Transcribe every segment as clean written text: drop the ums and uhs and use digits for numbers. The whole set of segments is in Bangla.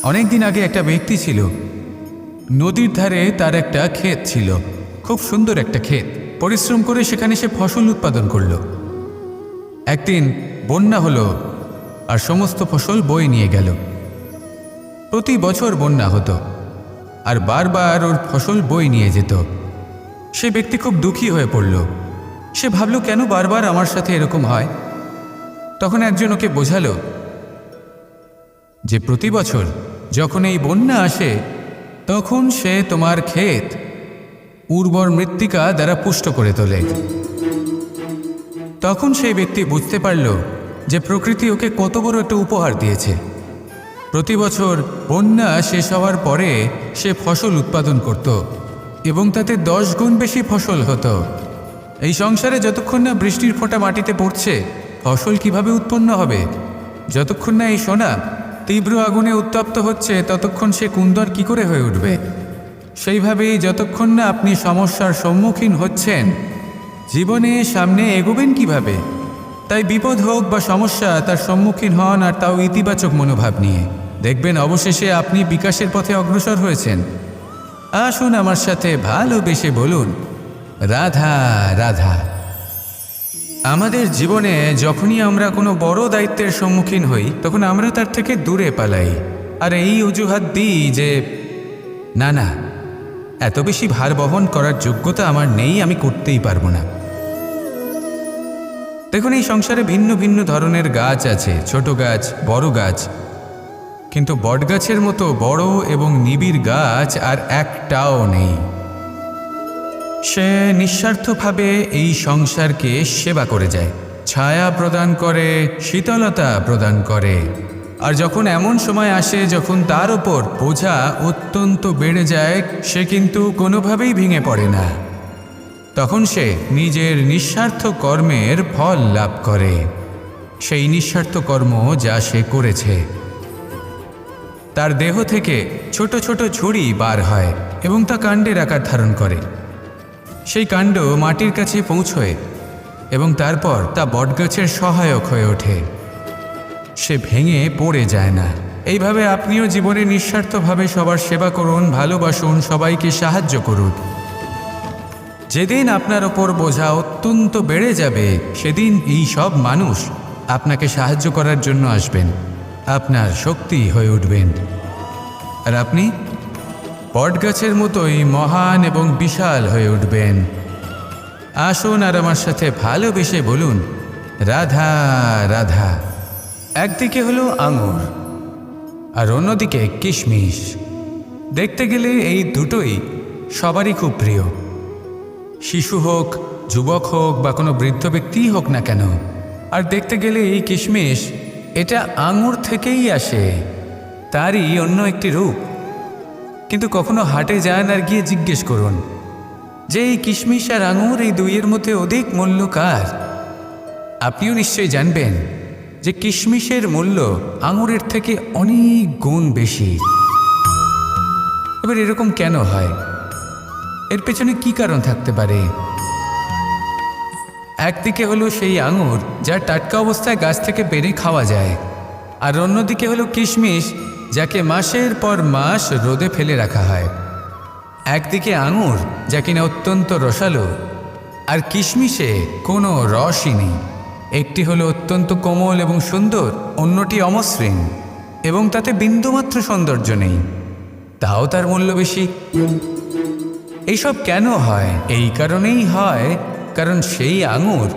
অনেক দিন আগে একটা ব্যক্তি ছিল। নদীর ধারে তার একটা ক্ষেত ছিল, খুব সুন্দর একটা ক্ষেত। পরিশ্রম করে সেখানে সে ফসল উৎপাদন করল। একদিন বন্যা হলো আর সমস্ত ফসল বয়ে নিয়ে গেল। প্রতি বছর বন্যা হতো আর বারবার ওর ফসল বয়ে নিয়ে যেত। সে ব্যক্তি খুব দুঃখী হয়ে পড়ল। সে ভাবল, কেন বারবার আমার সাথে এরকম হয়? তখন একজন ওকে বোঝালো যে প্রতি বছর যখন এই বন্যা আসে তখন সে তোমার ক্ষেত উর্বর মৃত্তিকা দ্বারা পুষ্ট করে তোলে। তখন সেই ব্যক্তি বুঝতে পারল যে প্রকৃতি ওকে কত বড় একটা উপহার দিয়েছে। প্রতি বছর বন্যা শেষ হওয়ার পরে সে ফসল উৎপাদন করত এবং তাতে 10 গুণ বেশি ফসল হতো। এই সংসারে যতক্ষণ না বৃষ্টির ফোঁটা মাটিতে পড়ছে, ফসল কিভাবে উৎপন্ন হবে? যতক্ষণ না এই সোনা তীব্র আগুনে উত্তপ্ত হচ্ছে, ততক্ষণ সে কুন্দর কি করে হয়ে উঠবে? সেইভাবেই যতক্ষণ না আপনি সমস্যার সম্মুখীন হচ্ছেন, জীবনে সামনে এগোবেন কিভাবে? তাই বিপদ হোক বা সমস্যা, তার সম্মুখীন হন, আর তাও ইতিবাচক মনোভাব নিয়ে। দেখবেন অবশেষে আপনি বিকাশের পথে অগ্রসর হয়েছেন। আসুন আমার সাথে ভালোবেসে বলুন, রাধা রাধা। আমাদের জীবনে যখনই আমরা কোনো বড় দায়িত্বের সম্মুখীন হই, তখন আমরা তার থেকে দূরে পালাই আর এই অজুহাত দিই যে না না, এত বেশি ভার বহন করার যোগ্যতা আমার নেই, আমি করতেই পারবো না। দেখুন, এই সংসারে ভিন্ন ভিন্ন ধরনের গাছ আছে, ছোট গাছ, বড় গাছ, কিন্তু বটগাছের মতো বড় এবং নিবিড় গাছ আর একটাও নেই। সে নিঃস্বার্থভাবে এই সংসারকে সেবা করে যায়, ছায়া প্রদান করে, শীতলতা প্রদান করে। আর যখন এমন সময় আসে যখন তার ওপর বোঝা অত্যন্ত বেড়ে যায়, সে কিন্তু কোনোভাবেই ভেঙে পড়ে না। তখন সে নিজের নিঃস্বার্থ কর্মের ফল লাভ করে, সেই নিঃস্বার্থ কর্ম যা সে করেছে। তার দেহ থেকে ছোট ছোট ঝুড়ি বার হয় এবং তা কাণ্ডের আকার ধারণ করে। সেই কাণ্ড মাটির কাছে পৌঁছয় এবং তারপর তা বটগাছের সহায়ক হয়ে ওঠে। সে ভেঙে পড়ে যায় না। এইভাবে আপনিও জীবনে নিঃস্বার্থভাবে সবার সেবা করুন, ভালোবাসুন, সবাইকে সাহায্য করুন। যেদিন আপনার ওপর বোঝা অত্যন্ত বেড়ে যাবে, সেদিন এই সব মানুষ আপনাকে সাহায্য করার জন্য আসবেন, আপনার শক্তি হয়ে উঠবেন, আর আপনি বটগাছের মতোই মহান এবং বিশাল হয়ে উঠবেন। আসুন আর আমার সাথে ভালোবেসে বলুন, রাধা রাধা। একদিকে হলো আঙুর আর অন্যদিকে কিশমিশ। দেখতে গেলে এই দুটোই সবারই খুব প্রিয়। শিশু হোক, যুবক হোক বা কোনো বৃদ্ধ ব্যক্তিই হোক না কেন। আর দেখতে গেলে এই কিশমিশ, এটা আঙুর থেকেই আসে, তারই অন্য একটি রূপ। কিন্তু কখনো হাটে যান আর গিয়ে জিজ্ঞেস করুন যে এই কিশমিশ আর আঙুর, এই দুইয়ের মধ্যে অধিক মূল্য কার? আপনিও নিশ্চয়ই জানবেন যে কিশমিশের মূল্য আঙুরের থেকে অনেক গুণ বেশি। এবার এরকম কেন হয়? এর পেছনে কি কারণ থাকতে পারে? একদিকে হলো সেই আঙুর যা টাটকা অবস্থায় গাছ থেকে পেড়ে খাওয়া যায়, আর অন্যদিকে হলো কিশমিশ যাকে মাসের পর মাস রোদে ফেলে রাখা হয়। একদিকে আঙুর যা কিনা অত্যন্ত রসালো, আর কিশমিশে কোনো রসই নেই। একটি হলো অত্যন্ত কোমল এবং সুন্দর, অন্যটি অমসৃণ এবং তাতে বিন্দুমাত্র সৌন্দর্য নেই, তাও তার মূল্য বেশি। এইসব কেন হয়? এই কারণেই হয় কারণ সেই আঙুর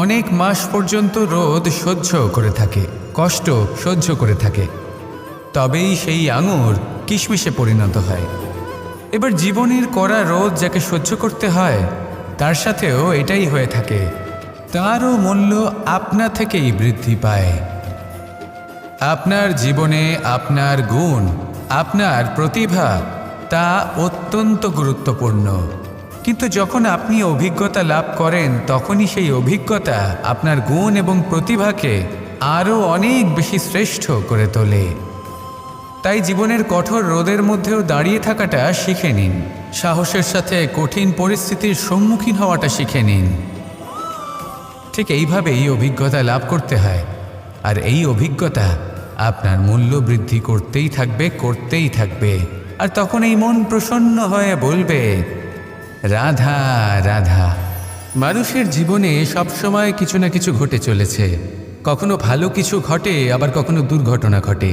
অনেক মাস পর্যন্ত রোদ সহ্য করে থাকে, কষ্ট সহ্য করে থাকে, তবেই সেই আঙুর কিশমিশে পরিণত হয়। এবার জীবনের কড়া রোদ যাকে সহ্য করতে হয়, তার সাথেও এটাই হয়ে থাকে, তারও মূল্য আপনা থেকেই বৃদ্ধি পায়। আপনার জীবনে আপনার গুণ, আপনার প্রতিভা, তা অত্যন্ত গুরুত্বপূর্ণ। কিন্তু যখন আপনি অভিজ্ঞতা লাভ করেন, তখনই সেই অভিজ্ঞতা আপনার গুণ এবং প্রতিভাকে আরও অনেক বেশি শ্রেষ্ঠ করে তোলে। তাই জীবনের কঠোর রোদের মধ্যেও দাঁড়িয়ে থাকাটা শিখে নিন, সাহসের সাথে কঠিন পরিস্থিতির সম্মুখীন হওয়াটা শিখে নিন। ঠিক এইভাবেই অভিজ্ঞতা লাভ করতে হয়, আর এই অভিজ্ঞতা আপনার মূল্য বৃদ্ধি করতেই থাকবে, করতেই থাকবে। আর তখন এই মন প্রসন্ন হয়ে বলবে, রাধা রাধা। মানুষের জীবনে সবসময় কিছু না কিছু ঘটে চলেছে। কখনো ভালো কিছু ঘটে, আবার কখনো দুর্ঘটনা ঘটে।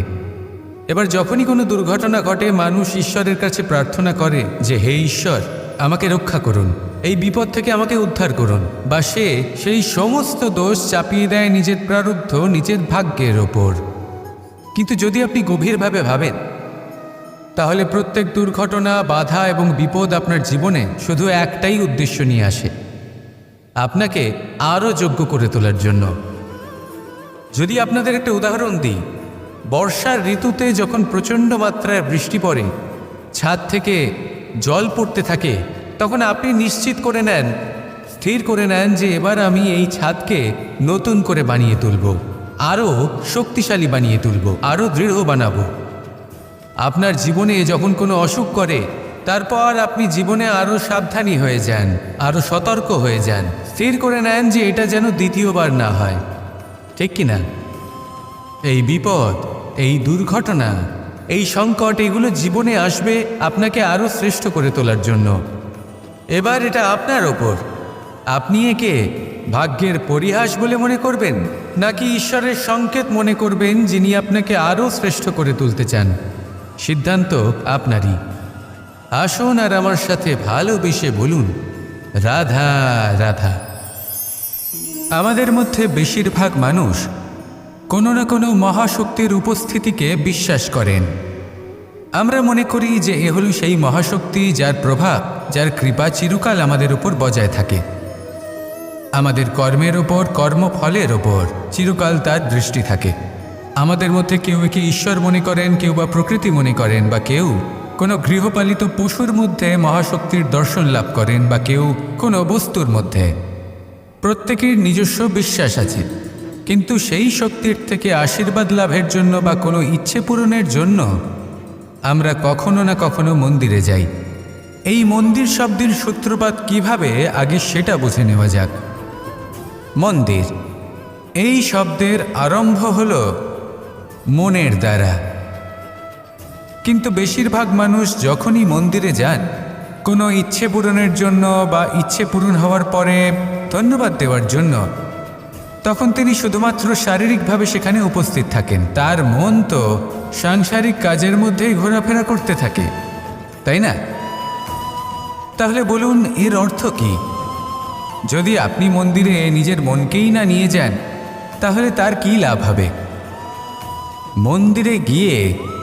এবার যখনই কোনো দুর্ঘটনা ঘটে, মানুষ ঈশ্বরের কাছে প্রার্থনা করে যে, হে ঈশ্বর, আমাকে রক্ষা করুন, এই বিপদ থেকে আমাকে উদ্ধার করুন। বা সে সেই সমস্ত দোষ চাপিয়ে দেয় নিজের প্রারব্ধ, নিজের ভাগ্যের ওপর। কিন্তু যদি আপনি গভীরভাবে ভাবেন, তাহলে প্রত্যেক দুর্ঘটনা, বাধা এবং বিপদ আপনার জীবনে শুধু একটাই উদ্দেশ্য নিয়ে আসে, আপনাকে আরও যোগ্য করে তোলার জন্য। যদি আপনাদের একটা উদাহরণ দিই, বর্ষার ঋতুতে যখন প্রচণ্ড মাত্রায় বৃষ্টি পড়ে, ছাদ থেকে জল পড়তে থাকে, তখন আপনি নিশ্চিত করে নেন, স্থির করে নেন যে এবার আমি এই ছাদকে নতুন করে বানিয়ে তুলব, আরও শক্তিশালী বানিয়ে তুলব, আরও দৃঢ় বানাবো। আপনার জীবনে যখন কোনো অসুখ করে, তারপর আপনি জীবনে আরও সাবধানী হয়ে যান, আরও সতর্ক হয়ে যান, স্থির করে নেন যে এটা যেন দ্বিতীয়বার না হয়, ঠিক কি না? এই বিপদ, এই দুর্ঘটনা, এই সংকট, এগুলো জীবনে আসবে আপনাকে আরও শ্রেষ্ঠ করে তোলার জন্য। এবার এটা আপনার ওপর। আপনি একে ভাগ্যের পরিহাস বলে মনে করবেন, নাকি ঈশ্বরের সংকেত মনে করবেন, যিনি আপনাকে আরও শ্রেষ্ঠ করে তুলতে চান? সিদ্ধান্ত আপনারই। আসুন আর আমার সাথে ভালোবেসে বলুন, রাধা রাধা। আমাদের মধ্যে বেশিরভাগ মানুষ কোনো না কোনো মহাশক্তির উপস্থিতিকে বিশ্বাস করেন। আমরা মনে করি যে এ হলো সেই মহাশক্তি যার প্রভাব, যার কৃপা চিরকাল আমাদের উপর বজায় থাকে। আমাদের কর্মের ওপর, কর্মফলের ওপর চিরকাল তার দৃষ্টি থাকে। আমাদের মধ্যে কেউ একে ঈশ্বর মনে করেন, কেউ বা প্রকৃতি মনে করেন, বা কেউ কোনো গৃহপালিত পশুর মধ্যে মহাশক্তির দর্শন লাভ করেন, বা কেউ কোনো বস্তুর মধ্যে। প্রত্যেকের নিজস্ব বিশ্বাস আছে, কিন্তু সেই শক্তির থেকে আশীর্বাদ লাভের জন্য বা কোনো ইচ্ছে পূরণের জন্য আমরা কখনো না কখনো মন্দিরে যাই। এই মন্দির শব্দের সূত্রপাত কিভাবে, আগে সেটা বুঝে নেওয়া যাক। মন্দির, এই শব্দের আরম্ভ হল মনের দ্বারা। কিন্তু বেশিরভাগ মানুষ যখনই মন্দিরে যান কোনো ইচ্ছে পূরণের জন্য বা ইচ্ছে পূরণ হওয়ার পরে ধন্যবাদ দেওয়ার জন্য, তখন তিনি শুধুমাত্র শারীরিকভাবে সেখানে উপস্থিত থাকেন। তার মন তো সাংসারিক কাজের মধ্যেই ঘোরাফেরা করতে থাকে, তাই না? তাহলে বলুন, এর অর্থ কি? যদি আপনি মন্দিরে নিজের মনকেই না নিয়ে যান, তাহলে তার কি লাভ হবে? মন্দিরে গিয়ে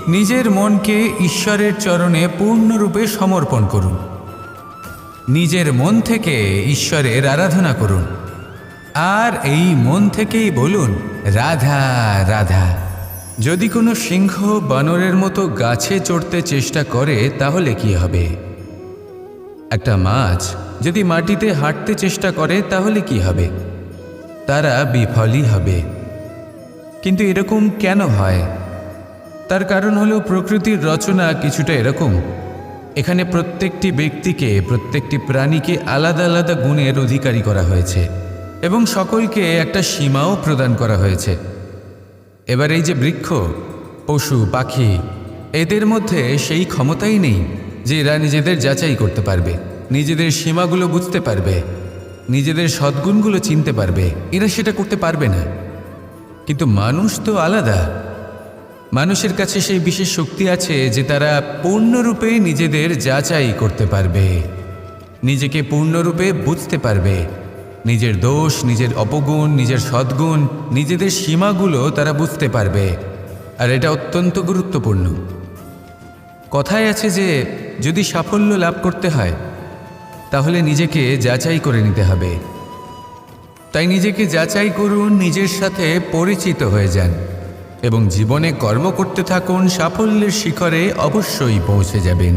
নিজের মনকে ঈশ্বরের চরণে পূর্ণরূপে সমর্পণ করুন। নিজের মন থেকে ঈশ্বরের আরাধনা করুন, আর এই মন থেকেই বলুন, রাধা রাধা। যদি কোনো সিংহ বানরের মতো গাছে চড়তে চেষ্টা করে, তাহলে কি হবে? একটা মাছ যদি মাটিতে হাঁটতে চেষ্টা করে, তাহলে কি হবে? তারা বিফলই হবে। কিন্তু এরকম কেন হয়? তার কারণ হলো প্রকৃতির রচনা কিছুটা এরকম। এখানে প্রত্যেকটি ব্যক্তিকে, প্রত্যেকটি প্রাণীকে আলাদা আলাদা গুণের অধিকারী করা হয়েছে এবং সকলকে একটা সীমাও প্রদান করা হয়েছে। এবার এই যে বৃক্ষ, পশু, পাখি, এদের মধ্যে সেই ক্ষমতাই নেই যে এরা নিজেদের যাচাই করতে পারবে, নিজেদের সীমাগুলো বুঝতে পারবে, নিজেদের সদ্গুণগুলো চিনতে পারবে। এরা সেটা করতে পারবে না। কিন্তু মানুষ তো আলাদা। মানুষের কাছে সেই বিশেষ শক্তি আছে যে তারা পূর্ণরূপে নিজেদের যাচাই করতে পারবে, নিজেকে পূর্ণরূপে বুঝতে পারবে, নিজের দোষ, নিজের অপগুণ, নিজের সদ্গুণ, নিজেদের সীমাগুলো তারা বুঝতে পারবে। আর এটা অত্যন্ত গুরুত্বপূর্ণ। কথায় আছে যে যদি সাফল্য লাভ করতে হয়, তাহলে নিজেকে যাচাই করে নিতে হবে। তাই নিজেকে যাচাই করুন, নিজের সাথে পরিচিত হয়ে যান এবং জীবনে কর্ম করতে থাকুন। সাফল্যের শিখরে অবশ্যই পৌঁছে যাবেন।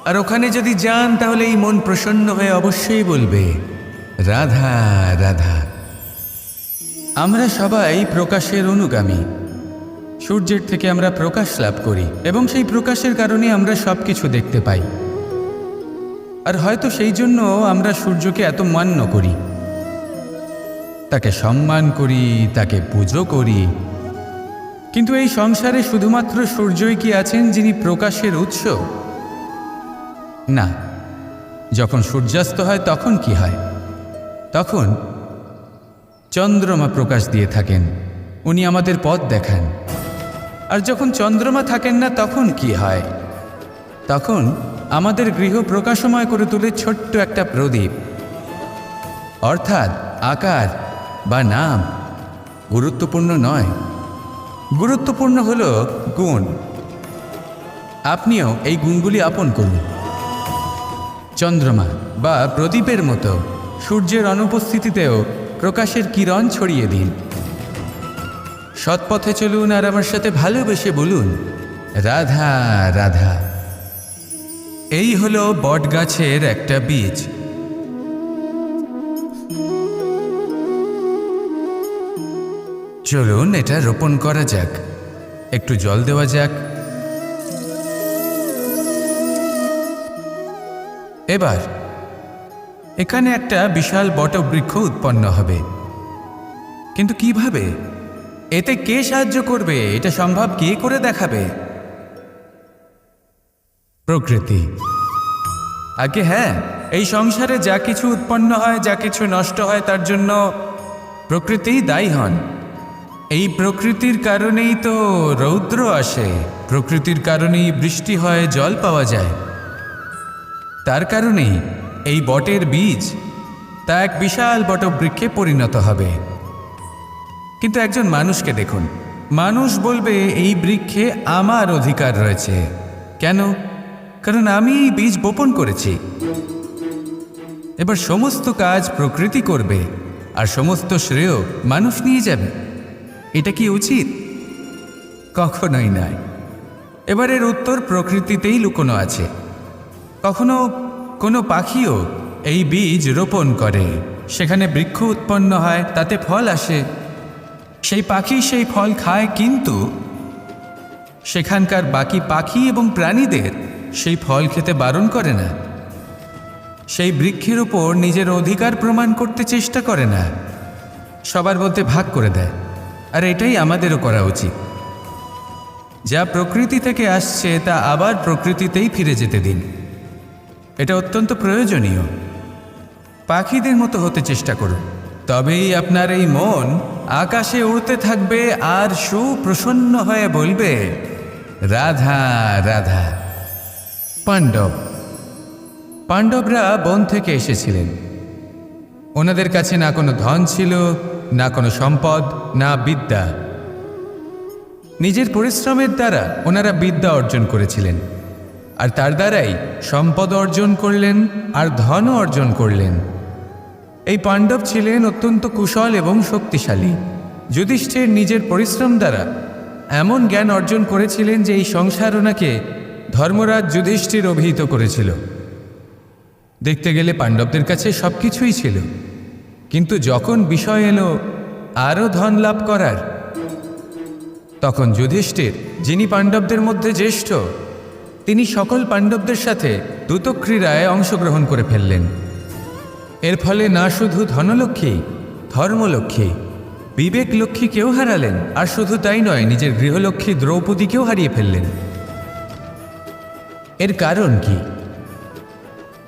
আর ওখানে যদি যান, তাহলে এই মন প্রসন্ন হয়ে অবশ্যই বলবে, রাধা রাধা। আমরা সবাই প্রকাশের অনুগামী। সূর্যের থেকে আমরা প্রকাশ লাভ করি এবং সেই প্রকাশের কারণে আমরা সব কিছু দেখতে পাই। আর হয়তো সেই জন্য আমরা সূর্যকে এত মান্য করি, তাকে সম্মান করি, তাকে পুজো করি। কিন্তু এই সংসারে শুধুমাত্র সূর্যই কি আছেন যিনি প্রকাশের উৎস? না। যখন সূর্যাস্ত হয় তখন কি হয়? তখন চন্দ্রমা প্রকাশ দিয়ে থাকেন, উনি আমাদের পথ দেখান। আর যখন চন্দ্রমা থাকেন না তখন কি হয়? তখন আমাদের গৃহ প্রকাশময় করে তোলে ছোট্ট একটা প্রদীপ। অর্থাৎ আকার বা নাম গুরুত্বপূর্ণ নয়, গুরুত্বপূর্ণ হল গুণ। আপনিও এই গুণগুলি আপন করুন। চন্দ্রমা বা প্রদীপের মতো সূর্যের অনুপস্থিতিতেও প্রকাশের কিরণ ছড়িয়ে দিন। সৎপথে চলুন আর আমার সাথে ভালোবেসে বলুন, রাধা রাধা। এই হলো বটগাছের একটা বীজ। চলুন এটা রোপণ করা যাক, একটু জল দেওয়া যাক। এবার এখানে একটা বিশাল বটবৃক্ষ উৎপন্ন হবে। কিন্তু কিভাবে? এতে কে সাহায্য করবে? এটা সম্ভব কে করে দেখাবে? প্রকৃতি। আগে হ্যাঁ, এই সংসারে যা কিছু উৎপন্ন হয়, যা কিছু নষ্ট হয়, তার জন্য প্রকৃতিই দায়ী হন। এই প্রকৃতির কারণেই তো রৌদ্র আসে, প্রকৃতির কারণেই বৃষ্টি হয়, জল পাওয়া যায়। তার কারণেই এই বটের বীজ তা এক বিশাল বটবৃক্ষে পরিণত হবে। কিন্তু একজন মানুষকে দেখুন, মানুষ বলবে এই বৃক্ষে আমার অধিকার রয়েছে। কেন? কারণ আমি এই বীজ বপন করেছি। এবার সমস্ত কাজ প্রকৃতি করবে আর সমস্ত শ্রেয় মানুষ নিয়ে যাবে। এটা কি উচিত? কখনোই নয়। এবারের উত্তর প্রকৃতিতেই লুকোনো আছে। কখনো কোনো পাখিও এই বীজ রোপণ করে, সেখানে বৃক্ষ উৎপন্ন হয়, তাতে ফল আসে, সেই পাখি সেই ফল খায়, কিন্তু সেখানকার বাকি পাখি এবং প্রাণীদের সেই ফল খেতে বারণ করে না। সেই বৃক্ষের উপর নিজের অধিকার প্রমাণ করতে চেষ্টা করে না, সবার মধ্যে ভাগ করে দেয়। আর এটাই আমাদেরও করা উচিত। যা প্রকৃতি থেকে আসছে তা আবার প্রকৃতিতেই ফিরে যেতে দিন। এটা অত্যন্ত প্রয়োজনীয়। পাখিদের মতো হতে চেষ্টা করুন, তবেই আপনার এই মন আকাশে উড়তে থাকবে আর সুপ্রসন্ন হয়ে বলবে, রাধা রাধা। পাণ্ডবরা বন থেকে এসেছিলেন। ওনাদের কাছে না কোনো ধন ছিল, না কোনো সম্পদ, না বিদ্যা। নিজের পরিশ্রমের দ্বারা ওনারা বিদ্যা অর্জন করেছিলেন, আর তার দ্বারাই সম্পদ অর্জন করলেন আর ধনও অর্জন করলেন। এই পাণ্ডব ছিলেন অত্যন্ত কুশল এবং শক্তিশালী। যুধিষ্ঠির নিজের পরিশ্রম দ্বারা এমন জ্ঞান অর্জন করেছিলেন যে এই সংসার ওনাকে ধর্মরাজ যুধিষ্ঠির অভিহিত করেছিল। দেখতে গেলে পাণ্ডবদের কাছে সব কিছুই ছিল, কিন্তু যখন বিষয় এলো আরও ধন লাভ করার, তখন যুধিষ্ঠির, যিনি পাণ্ডবদের মধ্যে জ্যেষ্ঠ, তিনি সকল পাণ্ডবদের সাথে দ্যুতক্রীড়ায় অংশগ্রহণ করে ফেললেন। এর ফলে না শুধু ধনলক্ষ্মী, ধর্মলক্ষ্মী, বিবেকলক্ষ্মীকেও হারালেন, আর শুধু তাই নয়, নিজের গৃহলক্ষ্মী দ্রৌপদীকেও হারিয়ে ফেললেন। এর কারণ কি?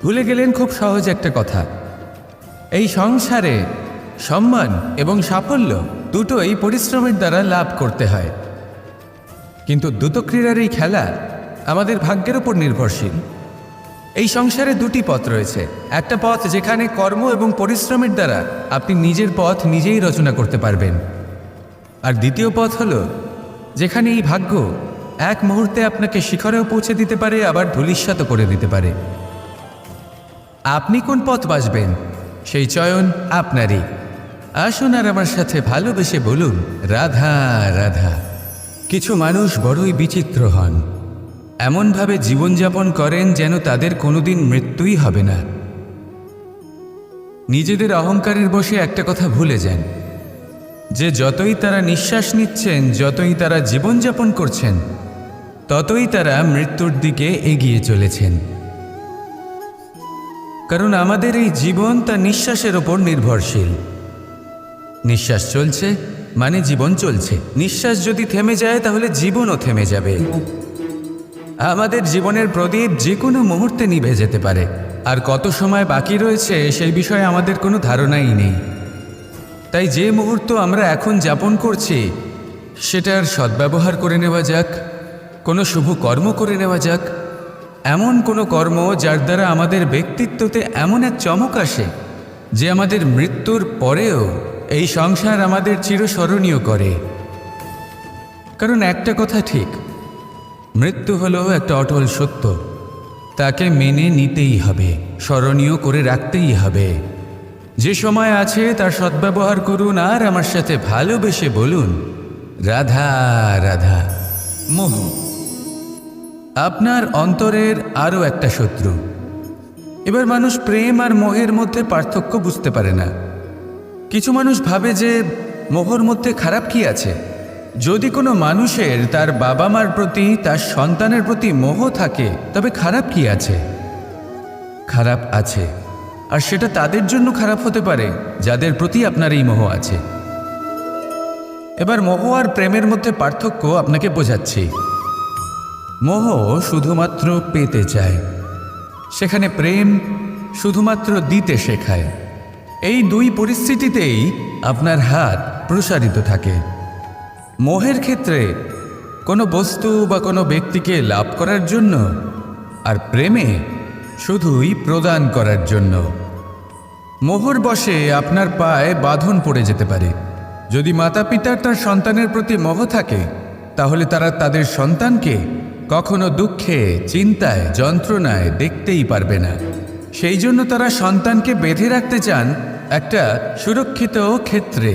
ভুলে গেলেন খুব সহজ একটা কথা, এই সংসারে সম্মান এবং সাফল্য দুটোই পরিশ্রমের দ্বারা লাভ করতে হয়। কিন্তু দ্যুতক্রীড়ার এই খেলা আমাদের ভাগ্যের উপর নির্ভরশীল। এই সংসারে দুটি পথ রয়েছে। একটা পথ যেখানে কর্ম এবং পরিশ্রমের দ্বারা আপনি নিজের পথ নিজেই রচনা করতে পারবেন, আর দ্বিতীয় পথ হলো যেখানে এই ভাগ্য এক মুহূর্তে আপনাকে শিখরেও পৌঁছে দিতে পারে, আবার ধূলিসাৎ করে দিতে পারে। আপনি কোন পথ বাছবেন সেই চয়ন আপনারই। আসুন আর আমার সাথে ভালোবেসে বলুন, রাধা রাধা। কিছু মানুষ বড়ই বিচিত্র হন, এমনভাবে জীবনযাপন করেন যেন তাদের কোনোদিন মৃত্যুই হবে না। নিজেদের অহংকারের বশে একটা কথা ভুলে যান, যে যতই তারা নিঃশ্বাস নিচ্ছেন, যতই তারা জীবনযাপন করছেন, ততই তারা মৃত্যুর দিকে এগিয়ে চলেছেন। কারণ আমাদের এই জীবন তা নিঃশ্বাসের ওপর নির্ভরশীল। নিঃশ্বাস চলছে, মানে জীবন চলছে। নিঃশ্বাস যদি থেমে যায় তাহলে জীবনও থেমে যাবে। আমাদের জীবনের প্রদীপ যে কোনো মুহূর্তে নিভে যেতে পারে, আর কত সময় বাকি রয়েছে সেই বিষয়ে আমাদের কোনো ধারণাই নেই। তাই যে মুহূর্ত আমরা এখন যাপন করছি সেটার সদ্ব্যবহার করে নেওয়া যাক, কোনো শুভ কর্ম করে নেওয়া যাক, এমন কোনো কর্ম যার দ্বারা আমাদের ব্যক্তিত্বতে এমন এক চমক আসে যে আমাদের মৃত্যুর পরেও এই সংসার আমাদের চিরস্মরণীয় করে। কারণ একটা কথা ঠিক, মৃত্যু হলো একটা অটল সত্য, তাকে মেনে নিতেই হবে, স্মরণীয় করে রাখতেই হবে। যে সময় আছে তার সদ্ব্যবহার করুন আর আমার সাথে ভালোবেসে বলুন, রাধা রাধা। মোহ আপনার অন্তরের আরও একটা শত্রু। এবার মানুষ প্রেম আর মোহের মধ্যে পার্থক্য বুঝতে পারে না। কিছু মানুষ ভাবে যে মোহর মধ্যে খারাপ কি আছে। যদি কোনো মানুষের তার বাবা মার প্রতি, তার সন্তানের প্রতি মোহ থাকে, তবে খারাপ কি আছে? খারাপ আছে, আর সেটা তাদের জন্য খারাপ হতে পারে যাদের প্রতি আপনার এই মোহ আছে। এবার মোহ আর প্রেমের মধ্যে পার্থক্য আপনাকে বোঝাচ্ছি। মোহ শুধুমাত্র পেতে চায়, সেখানে প্রেম শুধুমাত্র দিতে শেখায়। এই দুই পরিস্থিতিতেই আপনার হাত প্রসারিত থাকে। মোহের ক্ষেত্রে কোনো বস্তু বা কোনো ব্যক্তিকে লাভ করার জন্য, আর প্রেমে শুধুই প্রদান করার জন্য। মোহর বশে আপনার পায়ে বাঁধন পড়ে যেতে পারে। যদি মাতা পিতার তার সন্তানের প্রতি মোহ থাকে, তাহলে তারা তাদের সন্তানকে কখনো দুঃখে, চিন্তায়, যন্ত্রণায় দেখতেই পারবে না। সেই জন্য তারা সন্তানকে বেঁধে রাখতে চান একটা সুরক্ষিত ক্ষেত্রে,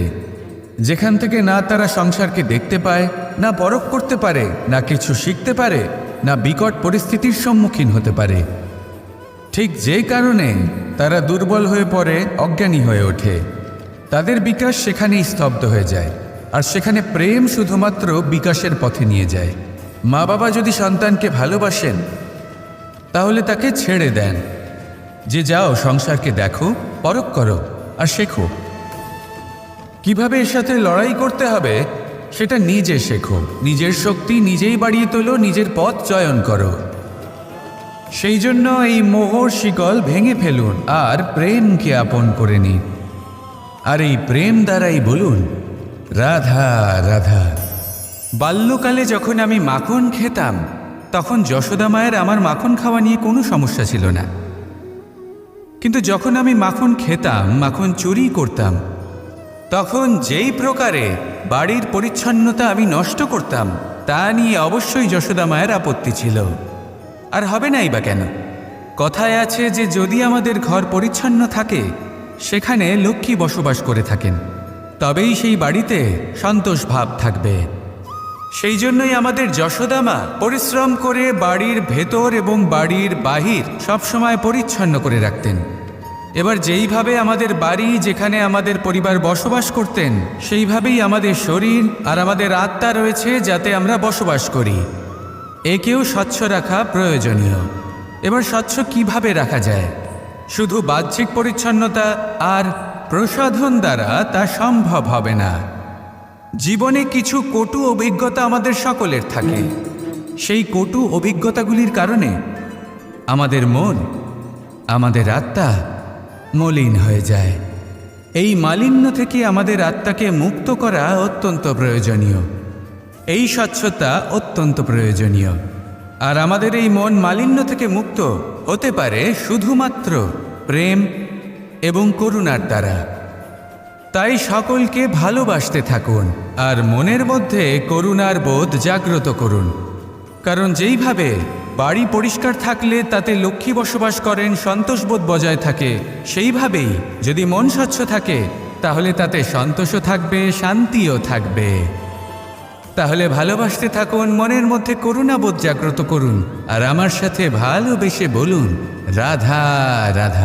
যেখান থেকে না তারা সংসারকে দেখতে পায়, না পরখ করতে পারে, না কিছু শিখতে পারে, না বিকট পরিস্থিতির সম্মুখীন হতে পারে। ঠিক যে কারণে তারা দুর্বল হয়ে পড়ে, অজ্ঞানী হয়ে ওঠে। তাদের বিকাশ সেখানেই স্তব্ধ হয়ে যায়, আর সেখানে প্রেম শুধুমাত্র বিকাশের পথে নিয়ে যায়। মা বাবা যদি সন্তানকে ভালোবাসেন তাহলে তাকে ছেড়ে দেন যে যাও সংসারকে দেখো, পরখ করো আর শেখো। কিভাবে এর সাথে লড়াই করতে হবে সেটা নিজে শেখো। নিজের শক্তি নিজেই বাড়িয়ে তোলো, নিজের পথ চয়ন করো। সেই জন্য এই মোহর শিকল ভেঙে ফেলুন আর প্রেমকে আপন করে নিন। আর এই প্রেম দ্বারাই বলুন, রাধা রাধা। বাল্যকালে যখন আমি মাখন খেতাম, তখন যশোদা মায়ের আমার মাখন খাওয়া নিয়ে কোনো সমস্যা ছিল না। কিন্তু যখন আমি মাখন খেতাম, মাখন চুরি করতাম, তখন যেই প্রকারে বাড়ির পরিচ্ছন্নতা আমি নষ্ট করতাম, তা নিয়ে অবশ্যই যশোদা মায়ের আপত্তি ছিল। আর হবে নাই বা কেন? কথায় আছে যে যদি আমাদের ঘর পরিচ্ছন্ন থাকে, সেখানে লক্ষ্মী বসবাস করে থাকেন, তবেই সেই বাড়িতে সন্তোষ ভাব থাকবে। সেই জন্যই আমাদের যশোদা মা পরিশ্রম করে বাড়ির ভেতর এবং বাড়ির বাহির সবসময় পরিচ্ছন্ন করে রাখতেন। এবার যেইভাবে আমাদের বাড়ি, যেখানে আমাদের পরিবার বসবাস করতেন, সেইভাবেই আমাদের শরীর আর আমাদের আত্মা রয়েছে, যাতে আমরা বসবাস করি। একেও স্বচ্ছ রাখা প্রয়োজনীয়। এবার স্বচ্ছ কিভাবে রাখা যায়? শুধু বাহ্যিক পরিচ্ছন্নতা আর প্রসাধন দ্বারা তা সম্ভব হবে না। জীবনে কিছু কটু অভিজ্ঞতা আমাদের সকলের থাকে। সেই কটু অভিজ্ঞতাগুলির কারণে আমাদের মন, আমাদের আত্মা মলিন হয়ে যায়। এই মালিন্য থেকে আমাদের আত্মাকে মুক্ত করা অত্যন্ত প্রয়োজনীয়। এই স্বচ্ছতা অত্যন্ত প্রয়োজনীয়। আর আমাদের এই মন মালিন্য থেকে মুক্ত হতে পারে শুধুমাত্র প্রেম এবং করুণার দ্বারা। তাই সকলকে ভালোবাসতে থাকুন আর মনের মধ্যে করুণার বোধ জাগ্রত করুন। কারণ যেইভাবে বাড়ি পরিষ্কার থাকলে তাতে লক্ষ্মী বসবাস করেন, সন্তোষবোধ বজায় থাকে, সেইভাবেই যদি মন স্বচ্ছ থাকে তাহলে তাতে সন্তোষও থাকবে, শান্তিও থাকবে। তাহলে ভালোবাসতে থাকুন, মনের মধ্যে করুণাবোধ জাগ্রত করুন আর আমার সাথে ভালোবেসে বলুন, রাধা রাধা।